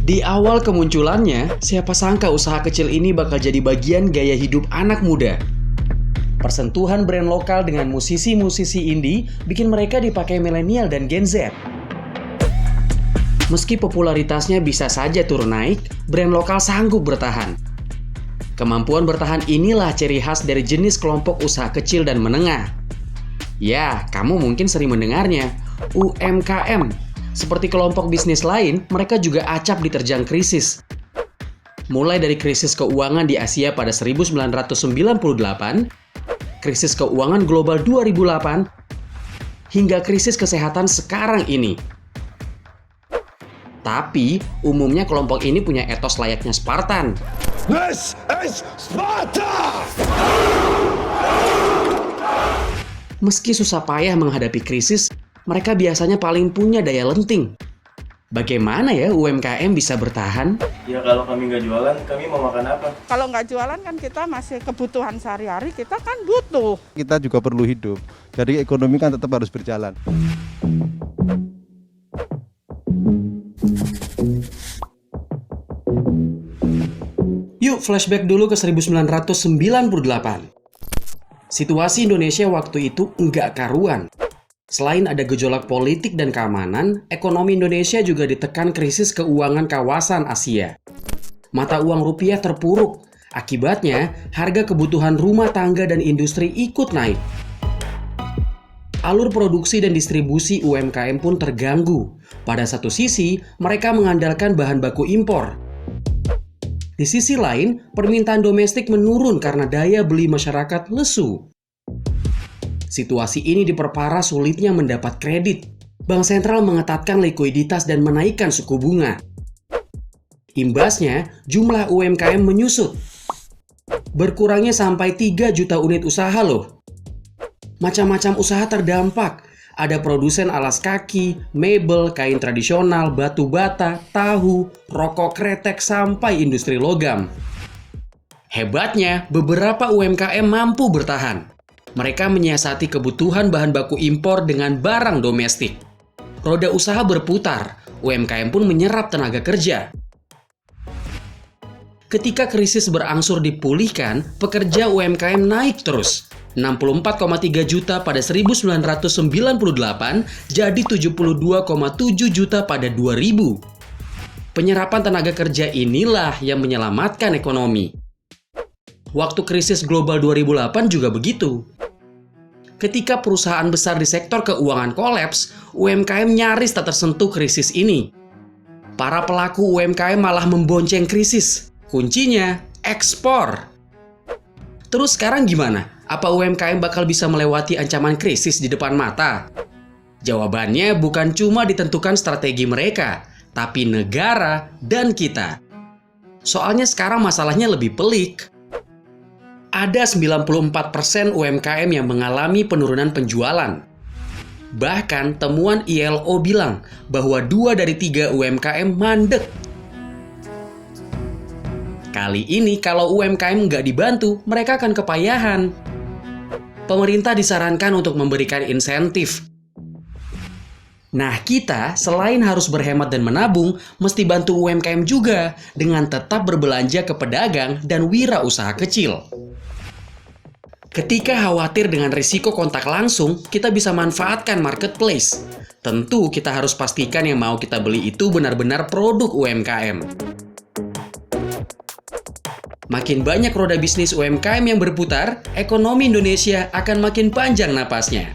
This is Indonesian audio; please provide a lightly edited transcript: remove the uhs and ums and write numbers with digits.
Di awal kemunculannya, siapa sangka usaha kecil ini bakal jadi bagian gaya hidup anak muda. Persentuhan brand lokal dengan musisi-musisi indie bikin mereka dipakai milenial dan Gen Z. Meski popularitasnya bisa saja turun naik, brand lokal sanggup bertahan. Kemampuan bertahan inilah ciri khas dari jenis kelompok usaha kecil dan menengah. Ya, kamu mungkin sering mendengarnya, UMKM. Seperti kelompok bisnis lain, mereka juga acap diterjang krisis. Mulai dari krisis keuangan di Asia pada 1998, krisis keuangan global 2008, hingga krisis kesehatan sekarang ini. Tapi, umumnya kelompok ini punya etos layaknya Spartan. This is Sparta! Meski susah payah menghadapi krisis, mereka biasanya paling punya daya lenting. Bagaimana ya UMKM bisa bertahan? Ya kalau kami nggak jualan, kami mau makan apa? Kalau nggak jualan kan kita masih kebutuhan sehari-hari, kita kan butuh. Kita juga perlu hidup, jadi ekonomi kan tetap harus berjalan. Yuk flashback dulu ke 1998. Situasi Indonesia waktu itu nggak karuan. Selain ada gejolak politik dan keamanan, ekonomi Indonesia juga ditekan krisis keuangan kawasan Asia. Mata uang rupiah terpuruk. Akibatnya, harga kebutuhan rumah tangga dan industri ikut naik. Alur produksi dan distribusi UMKM pun terganggu. Pada satu sisi, mereka mengandalkan bahan baku impor. Di sisi lain, permintaan domestik menurun karena daya beli masyarakat lesu. Situasi ini diperparah sulitnya mendapat kredit. Bank sentral mengetatkan likuiditas dan menaikkan suku bunga. Imbasnya, jumlah UMKM menyusut. Berkurangnya sampai 3 juta unit usaha loh. Macam-macam usaha terdampak. Ada produsen alas kaki, mebel, kain tradisional, batu bata, tahu, rokok kretek, sampai industri logam. Hebatnya, beberapa UMKM mampu bertahan. Mereka menyiasati kebutuhan bahan baku impor dengan barang domestik. Roda usaha berputar, UMKM pun menyerap tenaga kerja. Ketika krisis berangsur dipulihkan, pekerja UMKM naik terus. 64,3 juta pada 1998 jadi 72,7 juta pada 2000. Penyerapan tenaga kerja inilah yang menyelamatkan ekonomi. Waktu krisis global 2008 juga begitu. Ketika perusahaan besar di sektor keuangan kolaps, UMKM nyaris tak tersentuh krisis ini. Para pelaku UMKM malah membonceng krisis. Kuncinya, ekspor. Terus sekarang gimana? Apa UMKM bakal bisa melewati ancaman krisis di depan mata? Jawabannya bukan cuma ditentukan strategi mereka, tapi negara dan kita. Soalnya sekarang masalahnya lebih pelik. Ada 94% UMKM yang mengalami penurunan penjualan. Bahkan temuan ILO bilang bahwa 2 dari 3 UMKM mandek. Kali ini kalau UMKM nggak dibantu, mereka akan kepayahan. Pemerintah disarankan untuk memberikan insentif. Nah, kita selain harus berhemat dan menabung, mesti bantu UMKM juga dengan tetap berbelanja ke pedagang dan wirausaha kecil. Ketika khawatir dengan risiko kontak langsung, kita bisa manfaatkan marketplace. Tentu kita harus pastikan yang mau kita beli itu benar-benar produk UMKM. Makin banyak roda bisnis UMKM yang berputar, ekonomi Indonesia akan makin panjang napasnya.